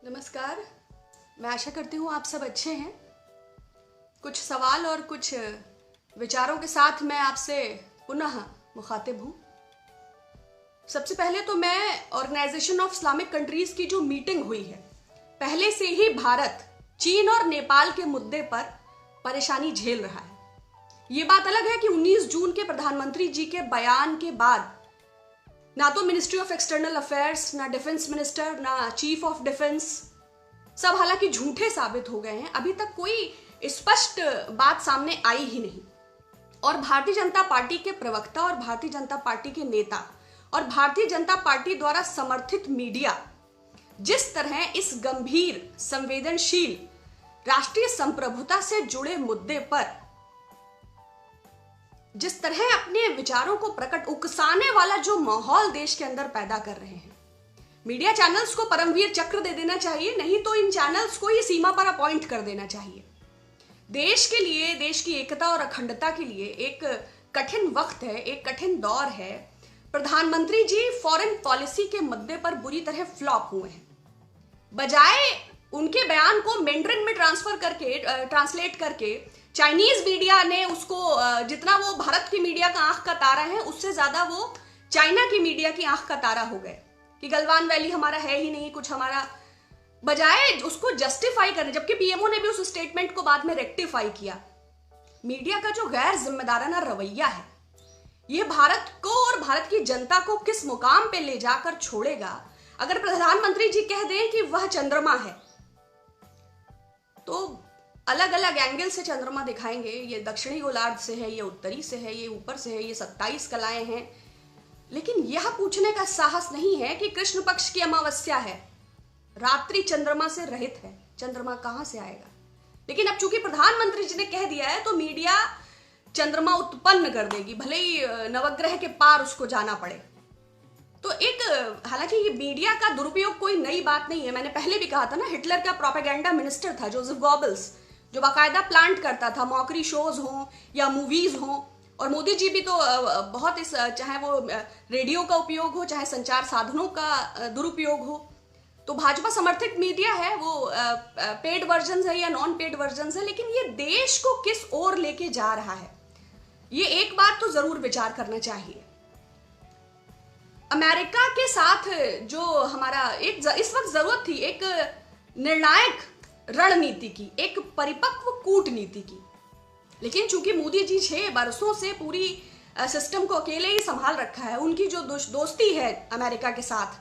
नमस्कार। मैं आशा करती हूँ आप सब अच्छे हैं। कुछ सवाल और कुछ विचारों के साथ मैं आपसे पुनः मुखातिब हूँ। सबसे पहले तो मैं ऑर्गेनाइजेशन ऑफ इस्लामिक कंट्रीज की जो मीटिंग हुई है, पहले से ही भारत चीन और नेपाल के मुद्दे पर परेशानी झेल रहा है। ये बात अलग है कि 19 जून के प्रधानमंत्री जी के बयान के बाद ना तो मिनिस्ट्री ऑफ एक्सटर्नल अफेयर्स, ना डिफेंस मिनिस्टर, ना चीफ ऑफ डिफेंस, सब हालांकि झूठे साबित हो गए हैं। अभी तक कोई स्पष्ट बात सामने आई ही नहीं। और भारतीय जनता पार्टी के प्रवक्ता और भारतीय जनता पार्टी के नेता और भारतीय जनता पार्टी द्वारा समर्थित मीडिया जिस तरह इस गंभीर, संवेदनशील, राष्ट्रीय संप्रभुता से जुड़े मुद्दे पर जिस तरह अपने विचारों को प्रकट उकसाने वाला जो माहौल देश के अंदर पैदा कर रहे हैं, मीडिया चैनल्स को परमवीर चक्र दे देना चाहिए, नहीं तो इन चैनल्स को ये सीमा पर अपॉइंट कर देना चाहिए। देश के लिए, देश की एकता और अखंडता के लिए एक कठिन वक्त है, एक कठिन दौर है। प्रधानमंत्री जी फॉरेन पॉलिसी के मुद्दे पर बुरी तरह फ्लॉप हुए हैं। बजाय उनके बयान को मैंड्रिन में ट्रांसलेट करके चाइनीज मीडिया ने उसको, जितना वो भारत की मीडिया का आंख का तारा है, उससे ज्यादा वो चाइना की मीडिया की आंख का तारा हो गए कि गलवान वैली हमारा है ही नहीं, कुछ हमारा, बजाय उसको जस्टिफाई करने, जबकि पीएमओ ने भी उस स्टेटमेंट को बाद में रेक्टिफाई किया। मीडिया का जो गैर जिम्मेदाराना रवैया है, ये भारत को और भारत की जनता को किस मुकाम पे ले जाकर छोड़ेगा। अगर प्रधानमंत्री जी कह दें कि वह चंद्रमा है, तो अलग अलग एंगल से चंद्रमा दिखाएंगे। ये दक्षिणी गोलार्ध से है, ये उत्तरी से है, ये ऊपर से है, ये 27 कलाएं हैं, लेकिन यह पूछने का साहस नहीं है कि कृष्ण पक्ष की अमावस्या है, रात्रि चंद्रमा से रहित है, चंद्रमा कहां से आएगा। लेकिन अब चूंकि प्रधानमंत्री जी ने कह दिया है, तो मीडिया चंद्रमा उत्पन्न कर देगी, भले ही नवग्रह के पार उसको जाना पड़े। तो एक, हालांकि ये मीडिया का दुरुपयोग कोई नई बात नहीं है। मैंने पहले भी कहा था ना, हिटलर का प्रोपेगेंडा मिनिस्टर था जोसेफ गोबल्स, जो बाकायदा प्लांट करता था, मॉकरी शोज हों या मूवीज हों। और मोदी जी भी तो बहुत इस, चाहे वो रेडियो का उपयोग हो, चाहे संचार साधनों का दुरुपयोग हो, तो भाजपा समर्थित मीडिया है, वो पेड वर्जन है या नॉन पेड वर्जन है, लेकिन ये देश को किस ओर लेके जा रहा है, ये एक बात तो जरूर विचार करना चाहिए। अमेरिका के साथ जो हमारा इस वक्त जरूरत थी एक निर्णायक रणनीति की, एक परिपक्व कूटनीति की, लेकिन चूंकि मोदी जी 6 बरसों से पूरी सिस्टम को अकेले ही संभाल रखा है। उनकी जो दोस्ती है अमेरिका के साथ,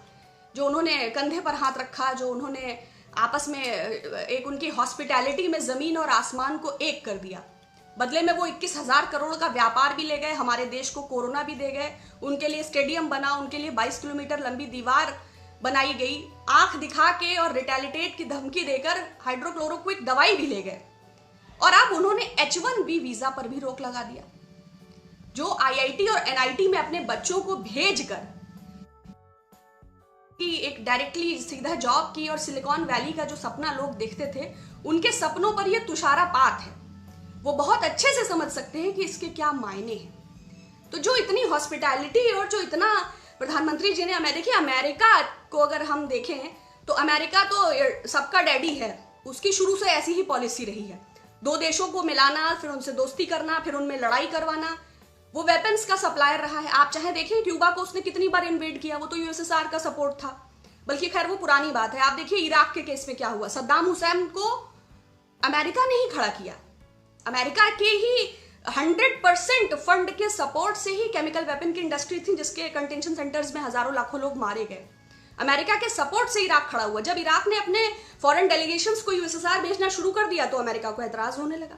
जो उन्होंने कंधे पर हाथ रखा, जो उन्होंने आपस में एक उनकी हॉस्पिटैलिटी में जमीन और आसमान को एक कर दिया, बदले में वो 21,000 करोड़ का व्यापार भी ले गए, हमारे देश को कोरोना भी दे गए, उनके लिए स्टेडियम बना, उनके लिए 22 किलोमीटर लंबी दीवार बनाई गई, आंख दिखा के और रिटेलिटेट की धमकी देकर हाइड्रोक्लोरोक्विक दवाई भी ले गए, और अब उन्होंने H1B वीजा पर भी रोक लगा दिया। जो IIT और NIT में अपने बच्चों को भेजकर कि एक डायरेक्टली सीधा जॉब की और सिलिकॉन वैली का जो सपना लोग देखते थे, उनके सपनों पर यह तुषारापात है। वो बहुत अच्छे से समझ सकते हैं कि इसके क्या मायने हैं। तो जो इतनी हॉस्पिटैलिटी और जो इतना प्रधानमंत्री जी ने, देखिए अमेरिका को अगर हम देखें तो अमेरिका तो सबका डैडी है, उसकी शुरू से ऐसी ही पॉलिसी रही है, 2 देशों को मिलाना, फिर उनसे दोस्ती करना, फिर उनमें लड़ाई करवाना। वो वेपन्स का सप्लायर रहा है। आप चाहे देखें क्यूबा को उसने कितनी बार इन्वेड किया, वो तो USSR का सपोर्ट था, बल्कि खैर वो पुरानी बात है। आप देखिए इराक के केस में क्या हुआ, सद्दाम हुसैन को अमेरिका ने ही खड़ा किया, अमेरिका के ही 100% फंड के सपोर्ट से ही केमिकल वेपन की इंडस्ट्री थी, जिसके कंटेंशन सेंटर्स में हजारों लाखों लोग मारे गए। अमेरिका के सपोर्ट से इराक खड़ा हुआ। जब इराक ने अपने फॉरेन डेलीगेशंस को USSR भेजना शुरू कर दिया, तो अमेरिका को एतराज होने लगा।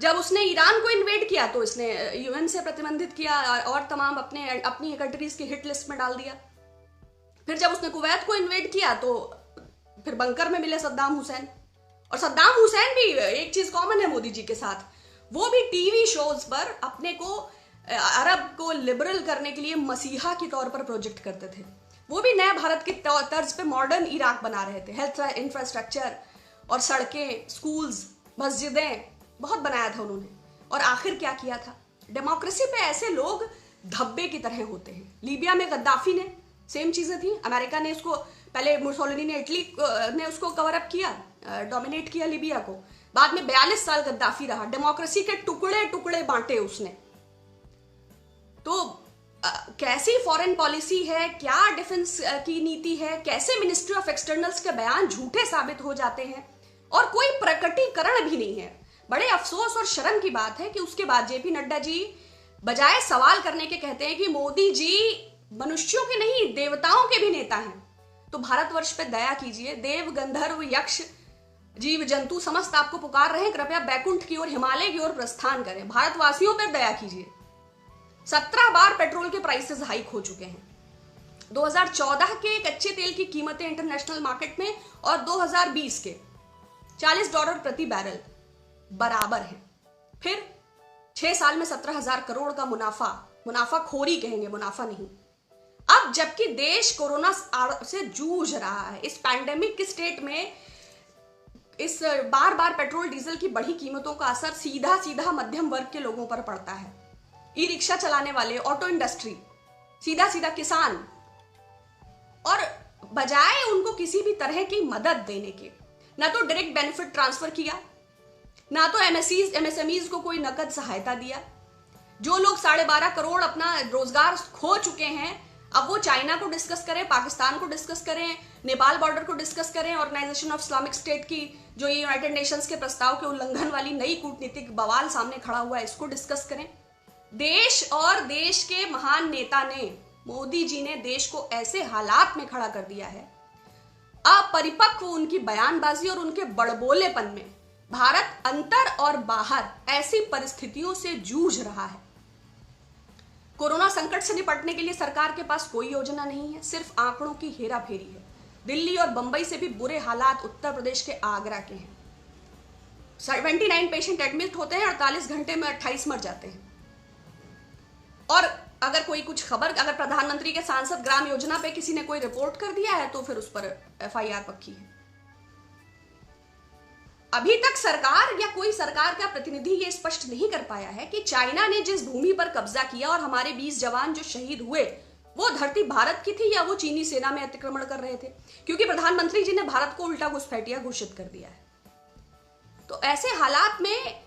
जब उसने ईरान को इन्वेड किया, तो इसने UN से प्रतिबंधित किया और तमाम अपनी कंट्रीज की हिट लिस्ट में डाल दिया। फिर जब उसने कुवैत को इन्वेड किया, तो फिर बंकर में मिले सद्दाम हुसैन। और सद्दाम हुसैन भी, एक चीज कॉमन है मोदी जी के साथ, वो भी टीवी शोज पर अपने को, अरब को लिबरल करने के लिए मसीहा के तौर पर प्रोजेक्ट करते थे। वो भी नए भारत के तर्ज पे मॉडर्न इराक बना रहे थे। हेल्थ इंफ्रास्ट्रक्चर और सड़कें, स्कूल्स, मस्जिदें बहुत बनाया था उन्होंने। और आखिर क्या किया था? डेमोक्रेसी पे ऐसे लोग धब्बे की तरह होते हैं। लीबिया में गद्दाफी ने सेम चीजें थी, अमेरिका ने इसको पहले मुसोलिनी ने इटली ने उसको कवर अप किया, डोमिनेट किया लीबिया को। बाद में 42 साल गद्दाफी रहा, डेमोक्रेसी के टुकड़े टुकड़े बांटे उसने। तो कैसी फॉरेन पॉलिसी है, क्या डिफेंस की नीति है, कैसे मिनिस्ट्री ऑफ एक्सटर्नल्स के बयान झूठे साबित हो जाते हैं और कोई प्रकटीकरण भी नहीं है। बड़े अफसोस और शर्म की बात है कि उसके बाद जेपी नड्डा जी बजाय सवाल करने के कहते हैं कि मोदी जी मनुष्यों के नहीं देवताओं के भी नेता हैं। तो भारतवर्ष पे दया कीजिए, देव गंधर्व यक्ष जीव जंतु समस्त आपको पुकार रहे हैं, कृपया बैकुंठ की ओर, हिमालय की ओर प्रस्थान करें। भारतवासियों पर दया कीजिए। 17 बार पेट्रोल के प्राइसेस हाइक हो चुके हैं। 2014 के कच्चे तेल की कीमतें इंटरनेशनल मार्केट में और 2020 के $40 प्रति बैरल बराबर है। फिर 6 साल में 17,000 करोड़ का मुनाफाखोरी कहेंगे, मुनाफा नहीं। अब जबकि देश कोरोना से जूझ रहा है, इस पैंडेमिक के स्टेट में इस बार बार पेट्रोल डीजल की बढ़ी कीमतों का असर सीधा सीधा मध्यम वर्ग के लोगों पर पड़ता है। ई रिक्शा चलाने वाले, ऑटो इंडस्ट्री, सीधा सीधा किसान, और बजाय उनको किसी भी तरह की मदद देने के, ना तो डायरेक्ट बेनिफिट ट्रांसफर किया, ना तो एमएसएमईज को कोई नकद सहायता दिया। जो लोग 12.5 करोड़ अपना रोजगार खो चुके हैं, अब वो चाइना को डिस्कस करें, पाकिस्तान को डिस्कस करें, नेपाल बॉर्डर को डिस्कस करें, ऑर्गेनाइजेशन ऑफ इस्लामिक स्टेट की जो ये यूनाइटेड नेशंस के प्रस्ताव के उल्लंघन वाली नई कूटनीतिक बवाल सामने खड़ा हुआ है, इसको डिस्कस करें। देश और देश के महान नेता ने, मोदी जी ने देश को ऐसे हालात में खड़ा कर दिया है, अपरिपक्व उनकी बयानबाजी और उनके बड़बोलेपन में भारत अंतर और बाहर ऐसी परिस्थितियों से जूझ रहा है। कोरोना संकट से निपटने के लिए सरकार के पास कोई योजना नहीं है, सिर्फ आंकड़ों की हेराफेरी है। दिल्ली और बंबई से भी बुरे हालात उत्तर प्रदेश के आगरा के हैं। 79 पेशेंट एडमिट होते हैं, 48 घंटे में 28 मर जाते हैं। और अगर कोई कुछ खबर, अगर प्रधानमंत्री के सांसद ग्राम योजना पे किसी ने कोई रिपोर्ट कर दिया है तो फिर उस पर एफआईआर पक्की है। अभी तक सरकार या कोई सरकार का प्रतिनिधि ये स्पष्ट नहीं कर पाया है कि चाइना ने जिस भूमि पर कब्जा किया और हमारे 20 जवान जो शहीद हुए, वो धरती भारत की थी या वो चीनी सेना में अतिक्रमण कर रहे थे, क्योंकि प्रधानमंत्री जी ने भारत को उल्टा घुसपैठिया घोषित कर दिया है। तो ऐसे हालात में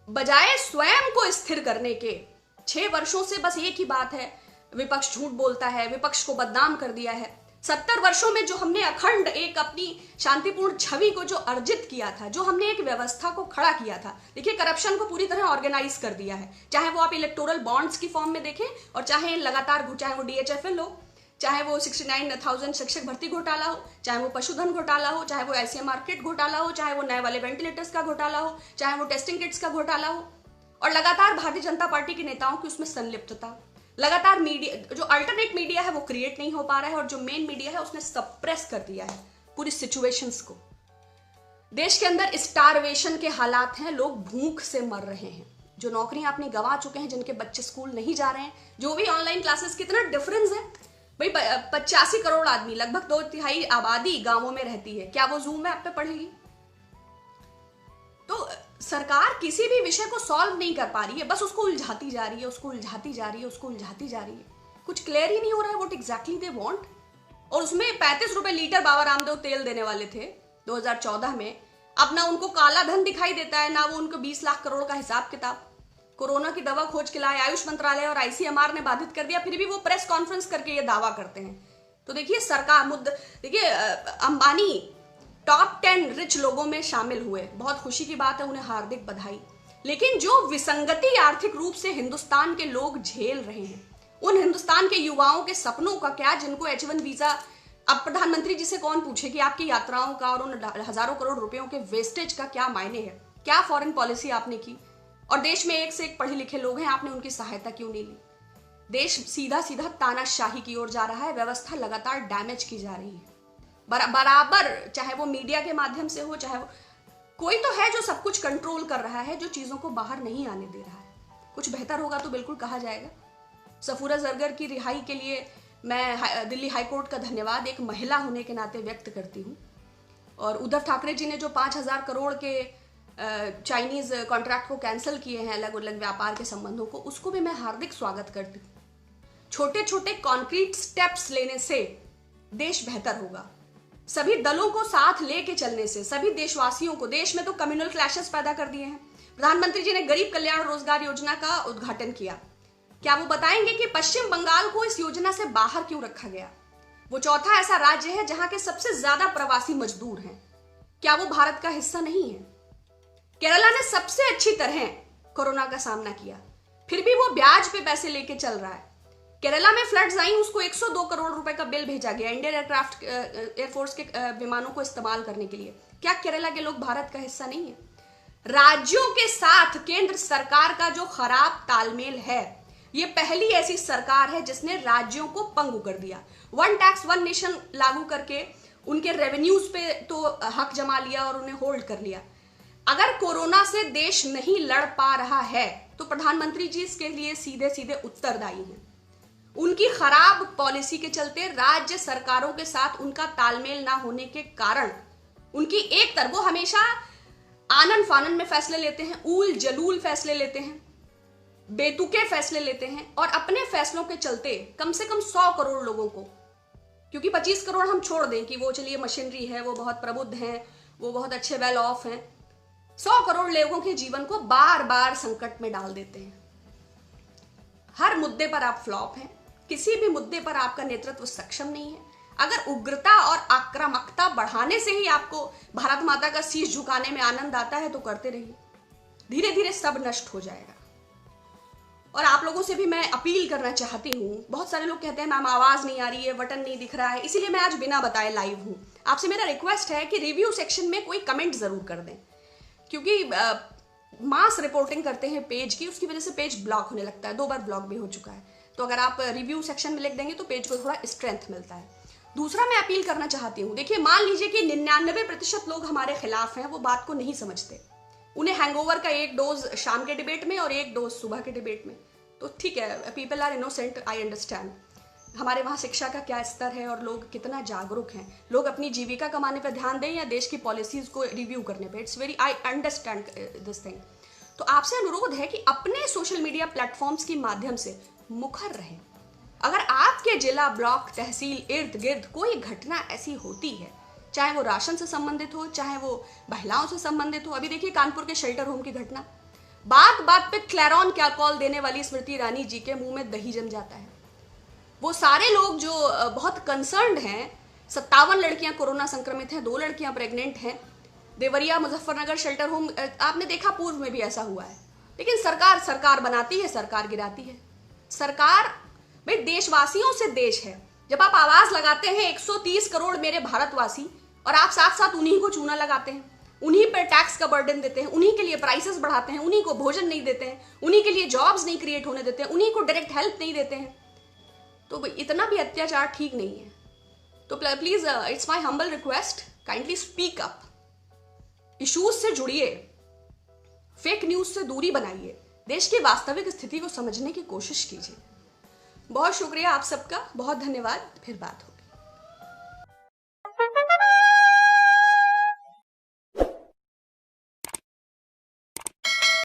बजाय स्वयं को स्थिर करने के, 6 वर्षों से बस एक ही बात है, विपक्ष झूठ बोलता है, विपक्ष को बदनाम कर दिया है। 70 वर्षों में जो हमने अखंड एक अपनी शांतिपूर्ण छवि को जो अर्जित किया था, जो हमने एक व्यवस्था को खड़ा किया था, देखिए करप्शन को पूरी तरह ऑर्गेनाइज कर दिया है। चाहे वो आप इलेक्टोरल बॉन्ड्स की फॉर्म में देखें और चाहे लगातार, चाहे वो डीएचएफएल हो, चाहे वो 69,000 शिक्षक भर्ती घोटाला हो, चाहे वो पशुधन घोटाला हो, चाहे वो आईसीएमआर किट घोटाला हो, चाहे वो नए वाले वेंटिलेटर्स का घोटाला हो, चाहे वो टेस्टिंग किट्स का घोटाला हो, और लगातार भारतीय जनता पार्टी के नेताओं की उसमें संलिप्तता, लगातार मीडिया, जो अल्टरनेट मीडिया है वो क्रिएट नहीं हो पा रहा है, और जो मेन मीडिया है उसने सप्रेस कर दिया है पूरी सिचुएशंस को। देश के अंदर स्टारवेशन के हालात हैं, लोग भूख से मर रहे हैं। जो नौकरियां आपने गंवा चुके हैं, जिनके बच्चे स्कूल नहीं जा रहे हैं, जो भी ऑनलाइन क्लासेस, कितना डिफरेंस है भाई। 85 करोड़ आदमी, लगभग 2/3 आबादी गांवों में रहती है, क्या वो जूम ऐप पे पढ़ेगी? तो सरकार किसी भी विषय को सॉल्व नहीं कर पा रही है, बस उसको उलझाती जा रही है, उसको उलझाती जा रही है, उसको उलझाती जा रही है। कुछ क्लियर ही नहीं हो रहा है व्हाट एग्जैक्टली दे वांट। और उसमें 35 रुपए लीटर बाबा रामदेव तेल देने वाले थे 2014 में, अब ना उनको काला धन दिखाई देता है, ना वो उनको 20 लाख करोड़ का हिसाब किताब। कोरोना की दवा खोज के लाए आयुष मंत्रालय और आईसीएमआर ने बाधित कर दिया, फिर भी वो प्रेस कॉन्फ्रेंस करके ये दावा करते हैं। तो देखिए सरकार देखिए अंबानी टॉप 10 रिच लोगों में शामिल हुए, बहुत खुशी की बात है, उन्हें हार्दिक बधाई। लेकिन जो विसंगति आर्थिक रूप से हिंदुस्तान के लोग झेल रहे हैं, उन हिंदुस्तान के युवाओं के सपनों का क्या, जिनको H1 वीजा, अब प्रधानमंत्री जी से कौन पूछे कि आपकी यात्राओं का और उन हजारों करोड़ रुपयों के वेस्टेज का क्या मायने है, क्या फॉरेन पॉलिसी आपने की, और देश में एक से एक पढ़े लिखे लोग हैं, आपने उनकी सहायता क्यों नहीं ली? देश सीधा सीधा तानाशाही की ओर जा रहा है, व्यवस्था लगातार डैमेज की जा रही है बराबर, चाहे वो मीडिया के माध्यम से हो, चाहे वो कोई तो है जो सब कुछ कंट्रोल कर रहा है, जो चीजों को बाहर नहीं आने दे रहा है। कुछ बेहतर होगा तो बिल्कुल कहा जाएगा। सफूरा जरगर की रिहाई के लिए मैं दिल्ली हाईकोर्ट का धन्यवाद एक महिला होने के नाते व्यक्त करती हूँ। और उद्धव ठाकरे जी ने जो 5,000 करोड़ के चाइनीज कॉन्ट्रैक्ट को कैंसिल किए हैं, अलग अलग व्यापार के संबंधों को, उसको भी मैं हार्दिक स्वागत करती हूँ। छोटे छोटे कॉन्क्रीट स्टेप्स लेने से देश बेहतर होगा। सभी दलों को साथ लेके चलने से, सभी देशवासियों को, देश में तो कम्युनल क्लैशेस पैदा कर दिए हैं। प्रधानमंत्री जी ने गरीब कल्याण रोजगार योजना का उद्घाटन किया। क्या वो बताएंगे कि पश्चिम बंगाल को इस योजना से बाहर क्यों रखा गया? वो चौथा ऐसा राज्य है जहां के सबसे ज्यादा प्रवासी मजदूर हैं। क्या वो भारत का हिस्सा नहीं है? केरला ने सबसे अच्छी तरह कोरोना का सामना किया, फिर भी वो ब्याज पे पैसे लेके चल रहा है। केरला में फ्लड्स आई, उसको 102 करोड़ रुपए का बिल भेजा गया इंडियन एयरफोर्स के विमानों को इस्तेमाल करने के लिए। क्या केरला के लोग भारत का हिस्सा नहीं है? राज्यों के साथ केंद्र सरकार का जो खराब तालमेल है, ये पहली ऐसी सरकार है जिसने राज्यों को पंगु कर दिया। वन टैक्स वन नेशन लागू करके उनके रेवेन्यूज पे तो हक जमा लिया और उन्हें होल्ड कर लिया। अगर कोरोना से देश नहीं लड़ पा रहा है तो प्रधानमंत्री जी इसके लिए सीधे सीधे उत्तरदायी हैं। उनकी खराब पॉलिसी के चलते राज्य सरकारों के साथ उनका तालमेल ना होने के कारण उनकी एक तरफ, वो हमेशा आनन फानन में फैसले लेते हैं, ऊल जलूल फैसले लेते हैं, बेतुके फैसले लेते हैं और अपने फैसलों के चलते कम से कम 100 करोड़ लोगों को, क्योंकि 25 करोड़ हम छोड़ दें कि वो चलिए मशीनरी है, वो बहुत प्रबुद्ध हैं, वो बहुत अच्छे वेल ऑफ हैं, 100 करोड़ लोगों के जीवन को बार बार संकट में डाल देते हैं। हर मुद्दे पर आप फ्लॉप हैं, किसी भी मुद्दे पर आपका नेतृत्व सक्षम नहीं है। अगर उग्रता और आक्रामकता बढ़ाने से ही आपको भारत माता का शीश झुकाने में आनंद आता है तो करते रहिए, धीरे धीरे सब नष्ट हो जाएगा। और आप लोगों से भी मैं अपील करना चाहती हूँ, बहुत सारे लोग कहते हैं मैम आवाज नहीं आ रही है, बटन नहीं दिख रहा है, इसीलिए मैं आज बिना बताए लाइव हूँ। आपसे मेरा रिक्वेस्ट है कि रिव्यू सेक्शन में कोई कमेंट जरूर कर दें, क्योंकि मास रिपोर्टिंग करते हैं पेज की, उसकी वजह से पेज ब्लॉक होने लगता है। 2 बार ब्लॉक भी हो चुका है। तो अगर आप रिव्यू सेक्शन में लिख देंगे तो पेज को थोड़ा स्ट्रेंथ मिलता है। दूसरा मैं अपील करना चाहती हूँ, देखिए मान लीजिए कि 99% लोग हमारे खिलाफ हैं, वो बात को नहीं समझते। उन्हें हैंगओवर का 1 डोज शाम के डिबेट में और 1 डोज सुबह के डिबेट में, तो ठीक है, people are innocent, I understand. हमारे वहाँ शिक्षा का क्या स्तर है और लोग कितना जागरूक हैं, लोग अपनी जीविका कमाने पर ध्यान दें या देश की पॉलिसीज को रिव्यू करने पे, it's very, I understand this thing. तो आपसे अनुरोध है कि अपने सोशल मीडिया प्लेटफॉर्म्स के माध्यम से मुखर रहें। अगर आपके जिला, ब्लॉक, तहसील, इर्द गिर्द कोई घटना ऐसी होती है, चाहे वो राशन से संबंधित हो, चाहे वो महिलाओं से संबंधित हो, अभी देखिए कानपुर के शेल्टर होम की घटना, बात बात पे क्लैरॉन क्या कॉल देने वाली स्मृति ईरानी जी के मुंह में दही जम जाता है। वो सारे लोग जो बहुत कंसर्न्ड हैं, 57 लड़कियां कोरोना संक्रमित हैं, 2 लड़कियां प्रेग्नेंट हैं, देवरिया मुजफ्फरनगर शेल्टर होम, आपने देखा पूर्व में भी ऐसा हुआ है। लेकिन सरकार बनाती है, सरकार गिराती है। सरकार भाई देशवासियों से देश है। जब आप आवाज लगाते हैं 130 करोड़ मेरे भारतवासी, और आप साथ साथ उन्हीं को चूना लगाते हैं, उन्हीं पर टैक्स का बर्डन देते हैं, उन्हीं के लिए प्राइसेस बढ़ाते हैं, उन्हीं को भोजन नहीं देते हैं, उन्हीं के लिए जॉब्स नहीं क्रिएट होने देते हैं, उन्हीं को डायरेक्ट हेल्प नहीं देते हैं, तो इतना भी अत्याचार ठीक नहीं है। तो please, it's my humble request, kindly speak up, issues से जुड़िए, फेक न्यूज से दूरी बनाइए, देश की वास्तविक स्थिति को समझने की कोशिश कीजिए। बहुत शुक्रिया आप सबका, बहुत धन्यवाद, फिर बात हो।